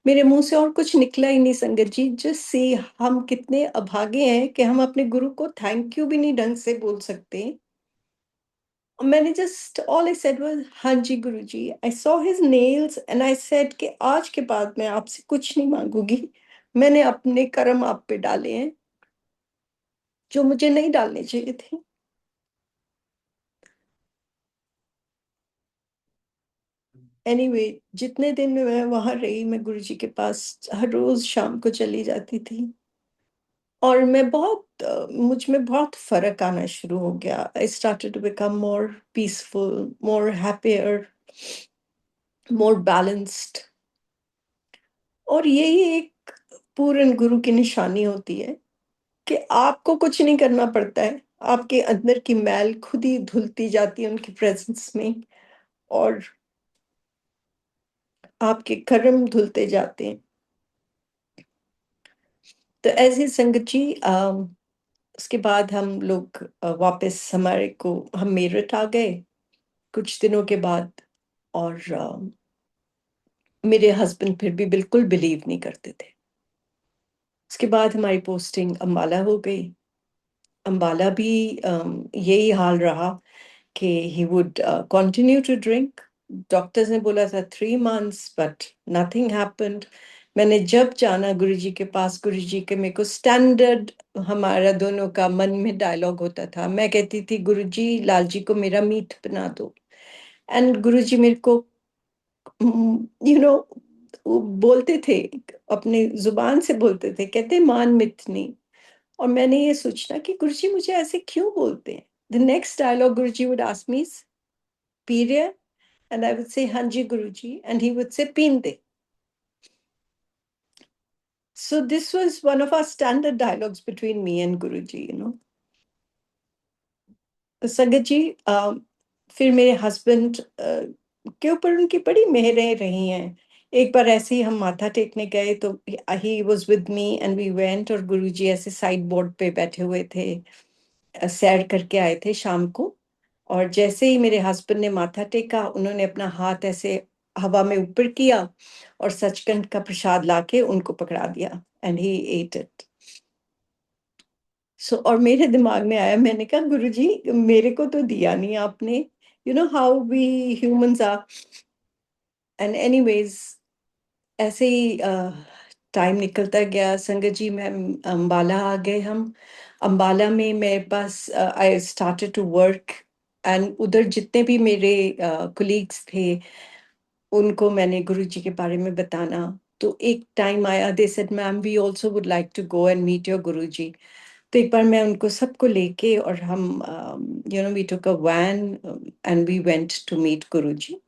मेरे मुंह से और कुछ निकला ही नहीं संगत जी, जस्ट सी हम कितने अभागे हैं कि हम अपने गुरु को थैंक यू भी नहीं ढंग से बोल सकते। और मैंने just all I said was हाँ जी Guruji. I saw his nails and I said कि आज के बाद मैं आपसे कुछ नहीं मांगूंगी, मैंने अपने कर्म आप पे डाले हैं जो मुझे नहीं डालने चाहिए थे। एनीवे, जितने दिन में मैं वहां रही, मैं गुरुजी के पास हर रोज शाम को चली जाती थी, और मैं बहुत मुझ में बहुत फर्क आना शुरू हो गया। I started to become more peaceful, more happier, more balanced. और यही एक पूर्ण गुरु की निशानी होती है कि आपको कुछ नहीं करना पड़ता है, आपके अंदर की मैल खुद ही धुलती जाती है उनकी प्रेजेंस में, और आपके कर्म धुलते जाते हैं। तो ऐसी संगत जी, उसके बाद हम लोग वापस हमारे को हम मेरठ आ गए कुछ दिनों के बाद, और मेरे हस्बैंड फिर भी बिल्कुल बिलीव नहीं करते थे। उसके बाद हमारी पोस्टिंग अंबाला हो गई। अंबाला भी यही हाल रहा कि he would continue to drink. Doctors ने बोला था 3 months, बट नथिंग हैपेंड। मैंने जब जाना गुरुजी के पास, गुरुजी के मेरे को स्टैंडर्ड हमारा दोनों का मन में डायलॉग होता था। मैं कहती थी गुरुजी, लाल जी को मेरा मीट बना दो, एंड गुरुजी मेरे को यू नो वो बोलते थे, अपने जुबान से बोलते थे, कहते मान मिथनी। और मैंने ये सोचना कि गुरुजी मुझे ऐसे क्यों बोलते हैं। The next dialogue Guruji would ask me, period, and I would say हाँ जी गुरुजी, and he would say pin they. So this was one of our standard dialogues between me and Guruji. संगत जी, फिर मेरे हस्बैंड के ऊपर उनकी बड़ी मेहरें रही हैं। एक बार ऐसे ही हम माथा टेकने गए तो he was with me and we went, और गुरुजी ऐसे साइड बोर्ड पे बैठे हुए थे, सैर करके आए थे शाम को। और जैसे ही मेरे हस्बैंड ने माथा टेका, उन्होंने अपना हाथ ऐसे हवा में ऊपर किया और सचखंड का प्रसाद लाके उनको पकड़ा दिया, एंड ही एट इट। सो और मेरे दिमाग में आया, मैंने कहा गुरुजी मेरे को तो दिया नहीं आपने, you know how we humans are. And anyways, ऐसे ही टाइम निकलता गया। संगत जी, मैं अम्बाला आ गए हम। अम्बाला में मेरे पास I started to work, and उधर जितने भी मेरे कोलीग्स थे उनको मैंने गुरुजी के बारे में बताना। तो एक टाइम आया, they said ma'am we also would like to go and meet your Guruji. तो एक बार मैं उनको सबको लेके, और हम we took a van and we went to meet Guruji.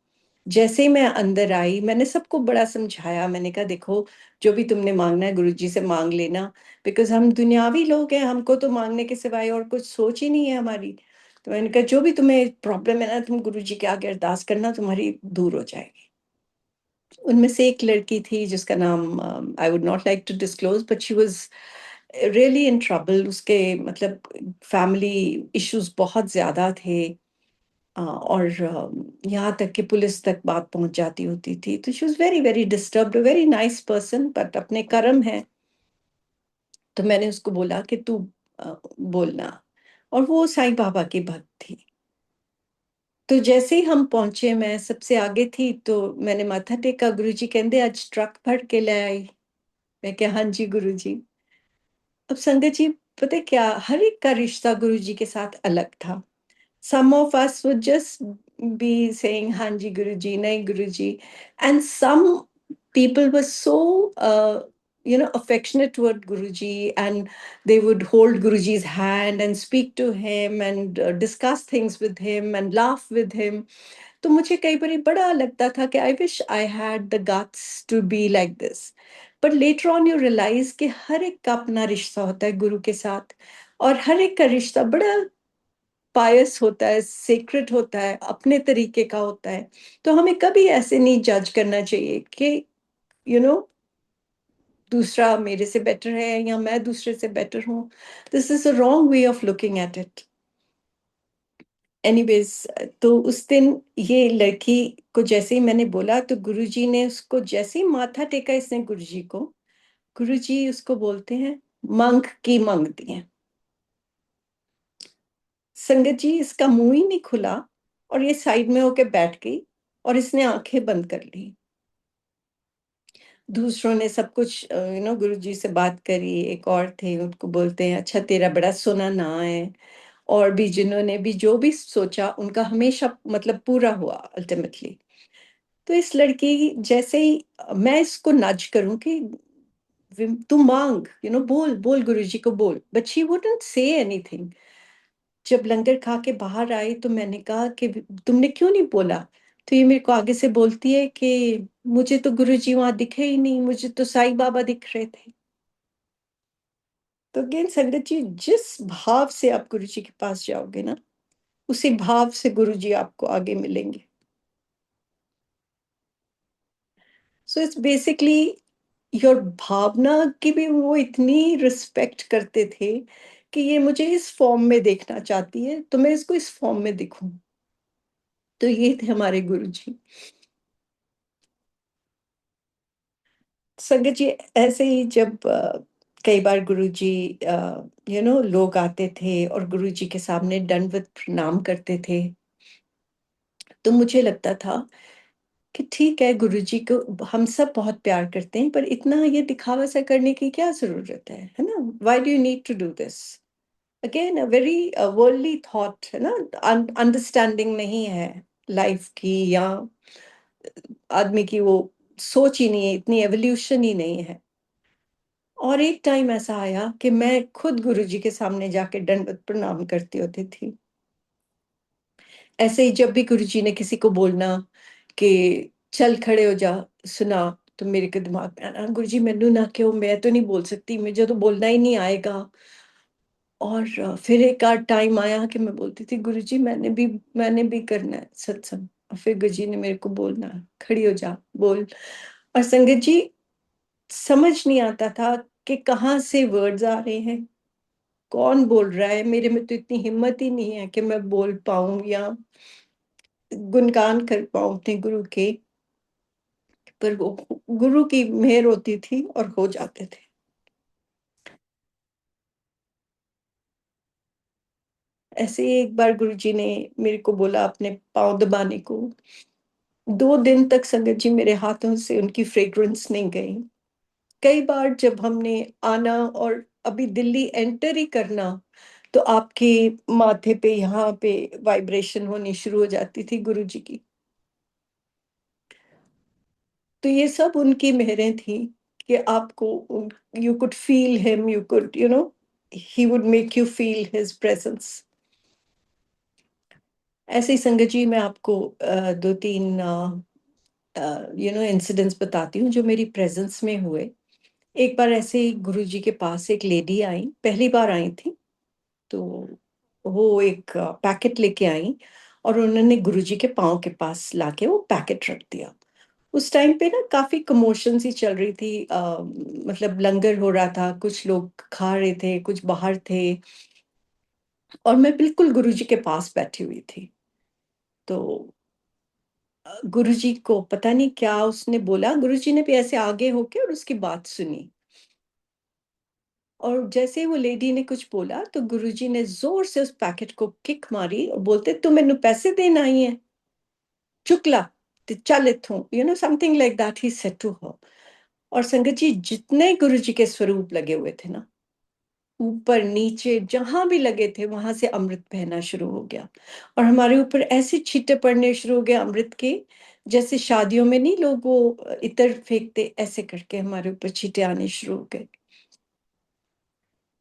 जैसे ही मैं अंदर आई, मैंने सबको बड़ा समझाया, मैंने कहा देखो, जो भी तुमने मांगना है गुरुजी से मांग लेना, बिकॉज हम दुनियावी लोग हैं, हमको तो मांगने के सिवाय और कुछ सोच ही नहीं है हमारी। तो मैंने कहा जो भी तुम्हें प्रॉब्लम है ना, तुम गुरुजी के आगे अरदास करना, तुम्हारी दूर हो जाएगी। उनमें से एक लड़की थी जिसका नाम I would not like to disclose, but she was really in trouble. उसके मतलब फैमिली इश्यूज बहुत ज्यादा थे, और यहाँ तक कि पुलिस तक बात पहुंच जाती होती थी। तो she was very very disturbed, very nice person, but अपने कर्म है। तो मैंने उसको बोला कि तू बोलना। और वो साईं बाबा की भक्त थी। तो जैसे ही हम पहुंचे, मैं सबसे आगे थी, तो मैंने माथा टेका। गुरुजी कहते आज ट्रक भर के ले आई। मैं क्या, हाँ जी गुरुजी। अब संगत जी, पता है क्या, हर एक का रिश्ता गुरुजी के साथ अलग था। Some of us would just be saying Hanji Guruji, Nahi Guruji. And some people were so affectionate toward Guruji, and they would hold Guruji's hand and speak to him and discuss things with him and laugh with him. तो मुझे कई बार बड़ा लगता था कि I wish I had the guts to be like this. But later on you realize कि हर एक का अपना रिश्ता होता है गुरु के साथ, और हर एक का रिश्ता बड़ा पायस होता है, सेक्रेट होता है, अपने तरीके का होता है। तो हमें कभी ऐसे नहीं जज करना चाहिए कि यू नो दूसरा मेरे से बेटर है या मैं दूसरे से बेटर हूँ। This is a wrong way of looking at it. Anyways, तो उस दिन ये लड़की को जैसे ही मैंने बोला, तो गुरुजी ने उसको जैसे ही माथा टेका इसने गुरुजी को, गुरुजी उसको बोलते हैं मंक की मंगती हैं। संगत जी, इसका मुंह ही नहीं खुला, और ये साइड में होके बैठ गई, और इसने आंखें बंद कर ली। दूसरों ने सब कुछ गुरुजी से बात करी। एक और थे, उनको बोलते हैं अच्छा तेरा बड़ा सोना ना है। और भी जिन्होंने भी जो भी सोचा, उनका हमेशा मतलब पूरा हुआ अल्टीमेटली। तो इस लड़की जैसे ही मैं इसको नज करूं कि तू मांग, बोल बोल गुरुजी को बोल, but she wouldn't say anything. जब लंगर खा के बाहर आई, तो मैंने कहा कि तुमने क्यों नहीं बोला। तो ये मेरे को आगे से बोलती है कि मुझे तो गुरुजी वहां दिखे ही नहीं, मुझे तो साईं बाबा दिख रहे थे। तो अगेन संगत जी, जिस भाव से आप गुरुजी के पास जाओगे ना, उसी भाव से गुरुजी आपको आगे मिलेंगे। सो इट्स बेसिकली योर भावना की भी वो इतनी रिस्पेक्ट करते थे कि ये मुझे इस फॉर्म में देखना चाहती है, तो मैं इसको इस फॉर्म में दिखूं। तो ये थे हमारे गुरुजी। संगत जी, ऐसे ही जब कई बार गुरुजी लोग आते थे और गुरुजी के सामने दंडवत प्रणाम करते थे, तो मुझे लगता था कि ठीक है, गुरुजी को हम सब बहुत प्यार करते हैं, पर इतना ये दिखावा सा करने की क्या जरूरत है ना? Why do you need to do this? Again a very worldly thought है ना, अंडरस्टैंडिंग नहीं है लाइफ की, या आदमी की वो सोच ही नहीं है, इतनी एवोल्यूशन ही नहीं है। और एक टाइम ऐसा आया कि मैं खुद गुरुजी के सामने जाके दंडवत प्रणाम करती होती थी। ऐसे ही जब भी गुरुजी ने किसी को बोलना कि चल खड़े हो जा, सुना, तो मेरे के दिमाग में आना, गुरुजी मैनू ना क्यों, मैं तो नहीं बोल सकती, मुझे तो बोलना ही नहीं आएगा। और फिर एक आध टाइम आया कि मैं बोलती थी, गुरुजी मैंने भी करना है सत्संग। और फिर गुरुजी ने मेरे को बोलना, खड़ी हो जा, बोल। और संगत जी, समझ नहीं आता था कि कहाँ से वर्ड्स आ रहे हैं, कौन बोल रहा है। मेरे में तो इतनी हिम्मत ही नहीं है कि मैं बोल पाऊं या गुणगान कर पाऊं अपने गुरु के। पर वो गुरु की मेहर होती थी और हो जाते थे। ऐसे ही एक बार गुरुजी ने मेरे को बोला अपने पाँव दबाने को। 2 दिन तक संगत जी मेरे हाथों से उनकी फ्रेग्रेंस नहीं गई। कई बार जब हमने आना और अभी दिल्ली एंटर ही करना, तो आपके माथे पे यहाँ पे वाइब्रेशन होनी शुरू हो जाती थी गुरुजी की। तो ये सब उनकी मेहरें थी कि आपको, you could feel him, you could, he would make you feel his presence. ऐसे ही संगत जी मैं आपको 2-3 इंसिडेंट्स बताती हूँ जो मेरी प्रेजेंस में हुए। एक बार ऐसे ही गुरुजी के पास एक लेडी आई, पहली बार आई थी। तो वो एक पैकेट लेके आई और उन्होंने गुरुजी के पाँव के पास लाके वो पैकेट रख दिया। उस टाइम पे ना काफी कमोशन सी चल रही थी, मतलब लंगर हो रहा था, कुछ लोग खा रहे थे, कुछ बाहर थे। और मैं बिल्कुल गुरुजी के पास बैठी हुई थी। तो गुरुजी को पता नहीं क्या उसने बोला, गुरुजी ने भी ऐसे आगे होके और उसकी बात सुनी। और जैसे ही वो लेडी ने कुछ बोला तो गुरुजी ने जोर से उस पैकेट को किक मारी और बोलते, तू मेनू पैसे देना ही है, चुकला, ते चल इथों, something like that he said to her. और संगत जी, जितने गुरुजी के स्वरूप लगे हुए थे ना, ऊपर नीचे जहां भी लगे थे वहां से अमृत बहना शुरू हो गया। और हमारे ऊपर ऐसे छींटे पड़ने शुरू हो गए अमृत के, जैसे शादियों में नहीं लोग वो इत्र फेंकते, ऐसे करके हमारे ऊपर छींटे आने शुरू हो गए।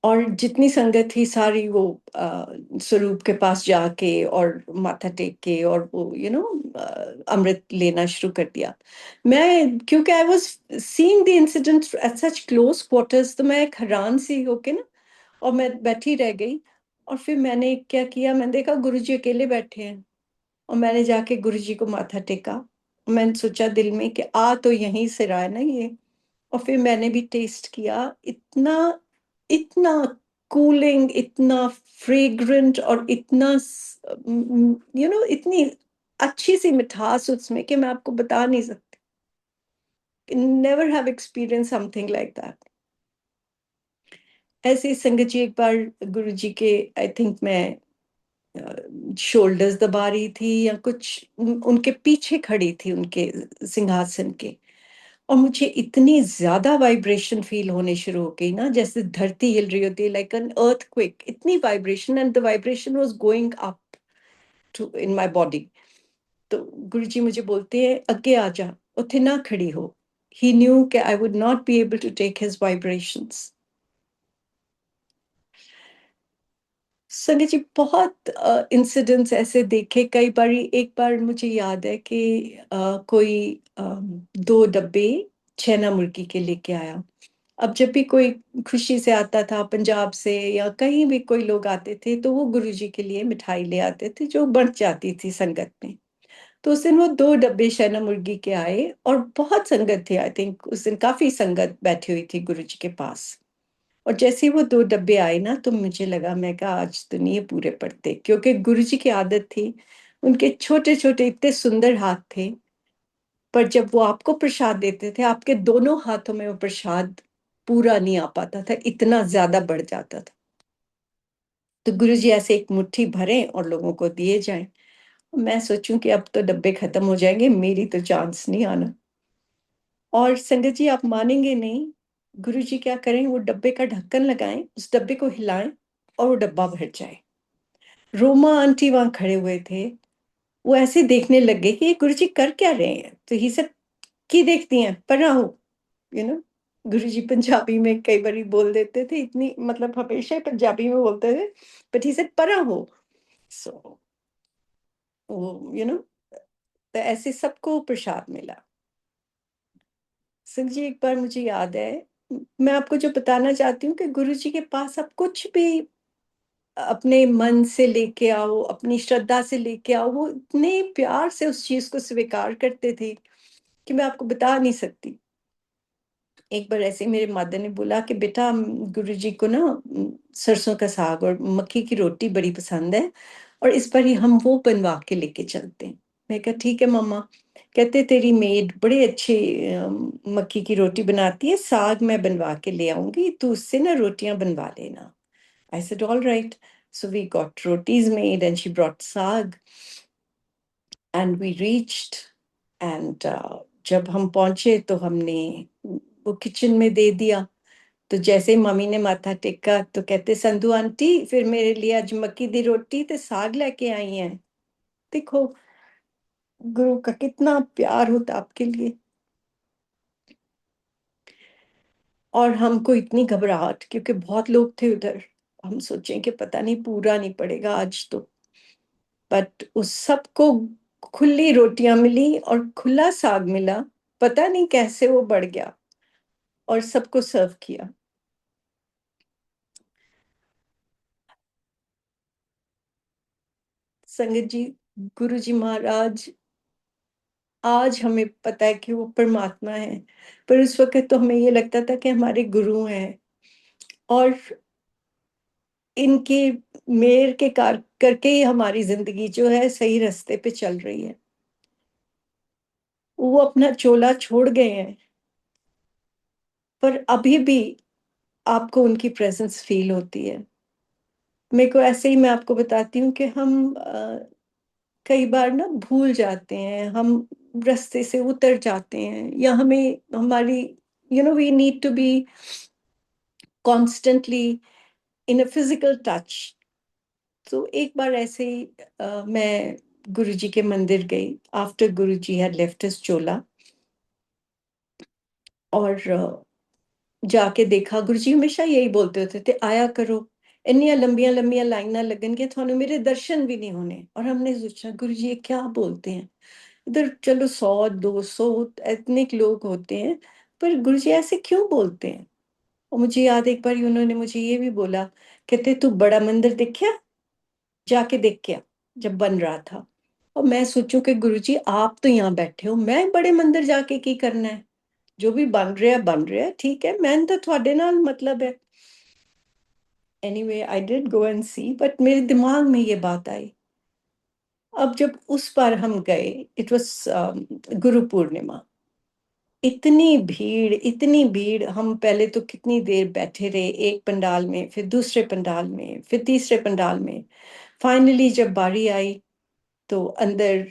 और जितनी संगत थी सारी वो स्वरूप के पास जाके और माथा टेक के और वो अमृत लेना शुरू कर दिया। मैं, क्योंकि I was seeing the incident at such close quarters, तो मैं एक हैरान सी होके ना, और मैं बैठी रह गई। और फिर मैंने क्या किया, मैंने देखा गुरुजी अकेले बैठे हैं, और मैंने जाके गुरुजी को माथा टेका। मैंने सोचा दिल में कि आ तो यहीं से रहा है ना ये। और फिर मैंने भी टेस्ट किया, इतना इतना कूलिंग, इतना फ्रेग्रेंट, और इतना इतनी अच्छी सी मिठास उसमें कि मैं आपको बता नहीं सकती। Never have experience something like that. ऐसे ही संगत जी एक बार गुरु जी के, आई थिंक मैं शोल्डर्स दबा रही थी या कुछ, उनके पीछे खड़ी थी उनके सिंहासन के। और मुझे इतनी ज्यादा वाइब्रेशन फील होने शुरू हो गई ना, जैसे धरती हिल रही होती है, लाइक एन अर्थक्वेक, इतनी vibration, and the vibration was going up to in my body. तो गुरुजी मुझे बोलते हैं, अगे आ जा, उथे ना खड़ी हो। ही न्यू कि I would not be able to take his vibrations. संगत जी बहुत इंसिडेंट्स ऐसे देखे कई बार। एक बार मुझे याद है कि कोई 2 डब्बे छैना मुर्गी के लेके आया। अब जब भी कोई खुशी से आता था पंजाब से या कहीं भी कोई लोग आते थे, तो वो गुरुजी के लिए मिठाई ले आते थे जो बंट जाती थी संगत में। तो उस दिन वो 2 डब्बे छैना मुर्गी के आए और बहुत संगत थी। आई थिंक उस दिन काफी संगत बैठी हुई थी गुरुजी के पास। और जैसे ही वो 2 डब्बे आए ना, तो मुझे लगा, मैं कहा आज तो नहीं ये पूरे पड़ते, क्योंकि गुरुजी की आदत थी, उनके छोटे छोटे इतने सुंदर हाथ थे। पर जब वो आपको प्रसाद देते थे, आपके दोनों हाथों में वो प्रसाद पूरा नहीं आ पाता था, इतना ज्यादा बढ़ जाता था। तो गुरुजी ऐसे एक मुट्ठी भरें और लोगों को दिए जाएं। मैं सोचूं कि अब तो डब्बे खत्म हो जाएंगे, मेरी तो चांस नहीं आना। और संगत जी आप मानेंगे नहीं, गुरुजी क्या करें, वो डब्बे का ढक्कन लगाएं, उस डब्बे को हिलाएं और वो डब्बा भर जाए। रोमा आंटी वहां खड़े हुए थे, वो ऐसे देखने लगे कि ये गुरुजी कर क्या रहे हैं। तो ही सब की देखती हैं, पर हो, यू नो गुरुजी पंजाबी में कई बार बोल देते थे, इतनी मतलब हमेशा ही पंजाबी में बोलते थे, बट ही सेड परा हो। सो वो तो ऐसे सबको प्रसाद मिला। सिंह जी एक बार मुझे याद है, मैं आपको जो बताना चाहती हूँ कि गुरुजी के पास आप कुछ भी अपने मन से लेके आओ, अपनी श्रद्धा से लेके आओ, वो इतने प्यार से उस चीज को स्वीकार करते थे कि मैं आपको बता नहीं सकती। एक बार ऐसे ही मेरे मदर ने बोला कि बेटा, गुरुजी को ना सरसों का साग और मक्की की रोटी बड़ी पसंद है, और इस बार ही हम वो बनवा के लेके चलते हैं। मैं कहा ठीक है मम्मा। कहते तेरी मेड बड़े अच्छे मक्की की रोटी बनाती है, साग मैं बनवा के ले आऊंगी, तू उससे ना रोटियां बनवा लेना। I said, all right. So we got rotis made and she brought saag and we reached. And जब हम पहुंचे तो हमने वो किचन में दे दिया। तो जैसे ही मम्मी ने माथा टेका तो कहते, संधू आंटी फिर मेरे लिए आज मक्की दी रोटी ते साग लेके आई हैं। देखो गुरु का कितना प्यार होता आपके लिए। और हमको इतनी घबराहट, क्योंकि बहुत लोग थे उधर, हम सोचें कि पता नहीं पूरा नहीं पड़ेगा आज तो। बट उस सबको खुली रोटियां मिली और खुला साग मिला। पता नहीं कैसे वो बढ़ गया और सबको सर्व किया। संगत जी, गुरु जी महाराज आज हमें पता है कि वो परमात्मा है, पर उस वक्त तो हमें ये लगता था कि हमारे गुरु हैं, और इनके मेर के कार करके ही हमारी जिंदगी जो है सही रास्ते पे चल रही है। वो अपना चोला छोड़ गए हैं, पर अभी भी आपको उनकी प्रेजेंस फील होती है। मेरे को ऐसे ही, मैं आपको बताती हूँ कि हम कई बार ना भूल जाते हैं, हम रास्ते से उतर जाते हैं, या हमें हमारी we need to be constantly in a physical touch. तो एक बार ऐसे ही मैं गुरुजी के मंदिर गई after Guruji had left his चोला, और जाके देखा गुरुजी हमेशा यही बोलते होते थे, आया करो, इन्नियां लंबियां लंबियां लाइनां लगनगियां थानू मेरे दर्शन भी नहीं होने। और हमने सोचा गुरुजी ये क्या बोलते हैं, इधर चलो 100 200 एथनिक लोग होते हैं, पर गुरुजी ऐसे क्यों बोलते हैं। और मुझे याद है एक बार उन्होंने मुझे ये भी बोला, कहते तू बड़ा मंदिर देखा, जाके देख के आ, जब बन रहा था। और मैं सोचूं कि गुरुजी आप तो यहाँ बैठे हो, मैं बड़े मंदिर जाके की करना है, जो भी बन रहा है ठीक है, मैं तो थोड़े नाल मतलब है। Anyway I did go and see, but मेरे दिमाग में ये बात आई। अब जब उस बार हम गए, इट वाज गुरु पूर्णिमा, इतनी भीड़, हम पहले तो कितनी देर बैठे रहे, एक पंडाल में, फिर दूसरे पंडाल में, फिर तीसरे पंडाल में। फाइनली जब बारी आई तो अंदर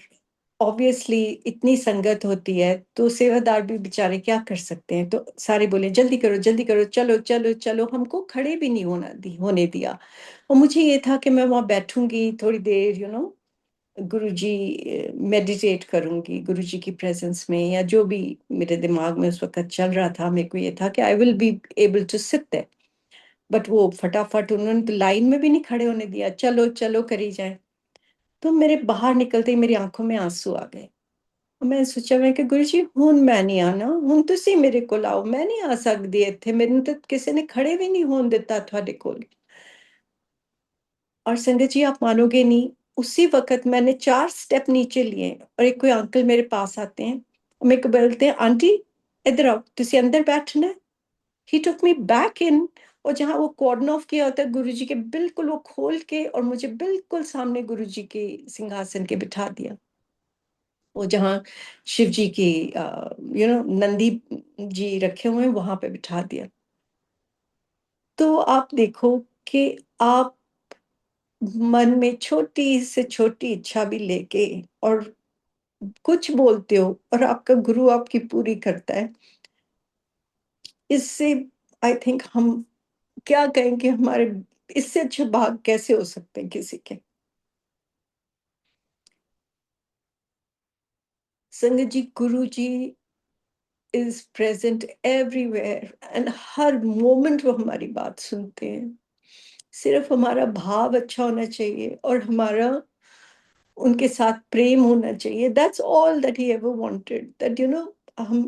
ऑब्वियसली इतनी संगत होती है तो सेवादार भी बेचारे क्या कर सकते हैं, तो सारे बोले जल्दी करो, चलो चलो चलो, हमको खड़े भी नहीं होने दिया। और मुझे ये था कि मैं वहां बैठूंगी थोड़ी देर, गुरुजी मेडिटेट करूंगी गुरुजी की प्रेजेंस में, या जो भी मेरे दिमाग में उस वक्त चल रहा था, मेरे को ये था कि I will be able to sit there. But वो फटाफट उन्होंने तो लाइन में भी नहीं खड़े होने दिया, चलो चलो करी जाए। तो मेरे बाहर निकलते ही मेरी आंखों में आंसू आ गए। और मैं सोचा, मैं कि गुरु जी हुन मैं नहीं आना, हुन तुसी मेरे को लाओ, मैं नहीं आ सकती इत्थे, मैनू तो किसी ने खड़े भी नहीं होन दिता थोड़े कोल। और संगत जी आप मानोगे नहीं, उसी वक्त मैंने 4 स्टेप नीचे लिए, और एक कोई अंकल मेरे पास आते हैं और मेरे को बोलते हैं, आंटी इधर आओ, तुसी अंदर बैठना है। ही टुक मी बैक इन, और जहाँ वो कॉर्डन ऑफ किया होता है गुरुजी के बिल्कुल, वो खोल के और मुझे बिल्कुल सामने गुरुजी के सिंहासन के बिठा दिया। वो जहाँ शिव जी की नंदी जी रखे हुए हैं वहां पे बिठा दिया। तो आप देखो कि आप मन में छोटी से छोटी इच्छा भी लेके और कुछ बोलते हो, और आपका गुरु आपकी पूरी करता है। इससे आई थिंक हम क्या कहें कि हमारे इससे अच्छे भाग कैसे हो सकते हैं किसी के। संगत जी, Guru ji is present everywhere and हर मोमेंट वो हमारी बात सुनते हैं। सिर्फ हमारा भाव अच्छा होना चाहिए और हमारा उनके साथ प्रेम होना चाहिए। That's all that he ever wanted, that हम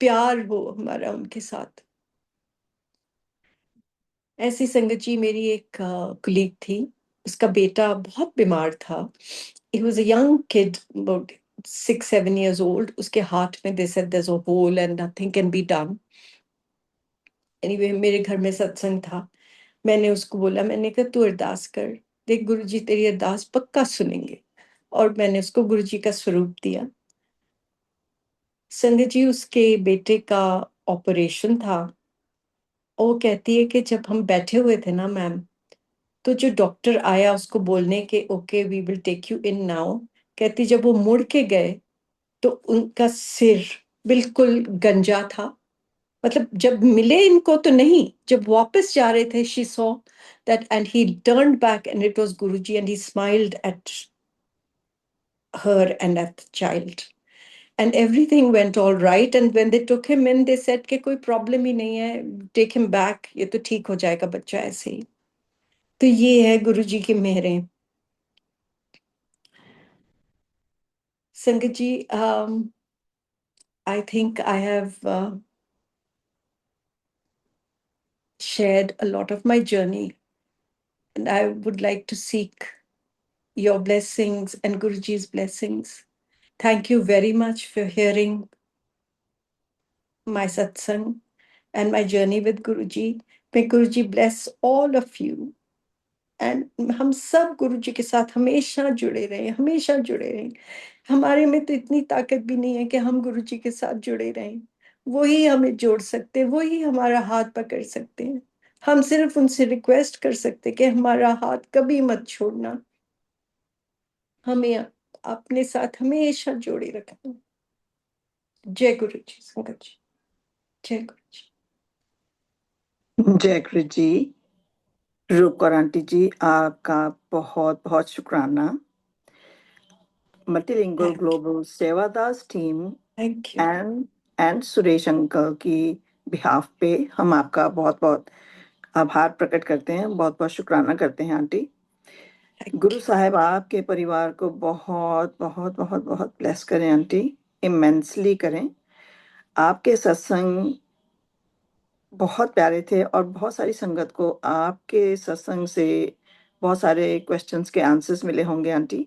प्यार हो हमारा उनके साथ। ऐसी संगत जी मेरी एक कुलीग थी, उसका बेटा बहुत बीमार था। He was a young kid, about 6, 7 years old. उसके हार्ट में they said there's a hole and nothing can be done. Anyway, मेरे घर में सत्संग था। मैंने उसको बोला, मैंने कहा तू अरदास कर, देख गुरुजी तेरी अरदास पक्का सुनेंगे। और मैंने उसको गुरुजी का स्वरूप दिया। संगत जी, उसके बेटे का ऑपरेशन था। वो कहती है कि जब हम बैठे हुए थे ना मैम, तो जो डॉक्टर आया उसको बोलने के okay we will take you in now, कहती जब वो मुड़ के गए तो उनका सिर बिल्कुल गंजा था। मतलब जब मिले इनको तो नहीं, जब वापस जा रहे थे she saw that and he turned back and it was Guruji and he smiled at her and at the child and everything went all right. And when they took him in they said कि कोई problem ही नहीं है, take him back, ये तो ठीक हो जाएगा बच्चा ऐसे ही। तो ये है गुरुजी की मेहरें। संगत जी, I think I have shared a lot of my journey, and I would like to seek your blessings and Guruji's blessings. Thank you very much for hearing my satsang and my journey with Guruji. May Guruji bless all of you. And हम सब गुरुजी के साथ हमेशा जुड़े रहें, हमेशा जुड़े रहें। हमारे में तो इतनी ताकत भी नहीं है कि हम गुरुजी के साथ जुड़े रहें। वही हमें जोड़ सकते हैं, वही हमारा हाथ पकड़ सकते हैं। हम सिर्फ उनसे रिक्वेस्ट कर सकते हैं कि हमारा हाथ कभी मत छोड़ना, हमें अपने साथ हमेशा जोड़े रखना। जय गुरु जी। संगत जी, जय गुरु जी। जय गुरु जी। रूप और आंटी जी, आपका बहुत बहुत शुक्राना। Multilingual global Sevadas team thank you. And Suresh uncle की बिहाफ पे हम आपका बहुत बहुत आभार प्रकट करते हैं, बहुत बहुत शुक्राना करते हैं आंटी। गुरु साहब आपके परिवार को बहुत बहुत बहुत बहुत ब्लेस करें आंटी, इमेंसली करें। आपके सत्संग बहुत प्यारे थे और बहुत सारी संगत को आपके सत्संग से बहुत सारे क्वेश्चंस के आंसर्स मिले होंगे आंटी।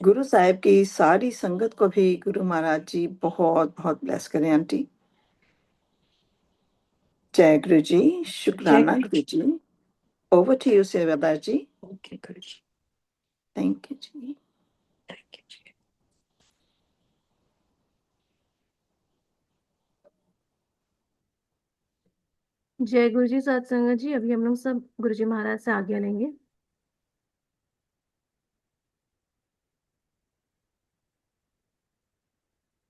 गुरु साहिब की सारी संगत को भी गुरु महाराज जी बहुत बहुत ब्लेस करें आंटी। जय गुरु जी, शुक्राना गुरु जी। ओवर टू यू सेवादार जी। Okay Guru ji. Thank you जी। थैंक यू जी। जय गुरु जी। सत्संग जी, अभी हम लोग सब गुरु जी महाराज से आज्ञा लेंगे।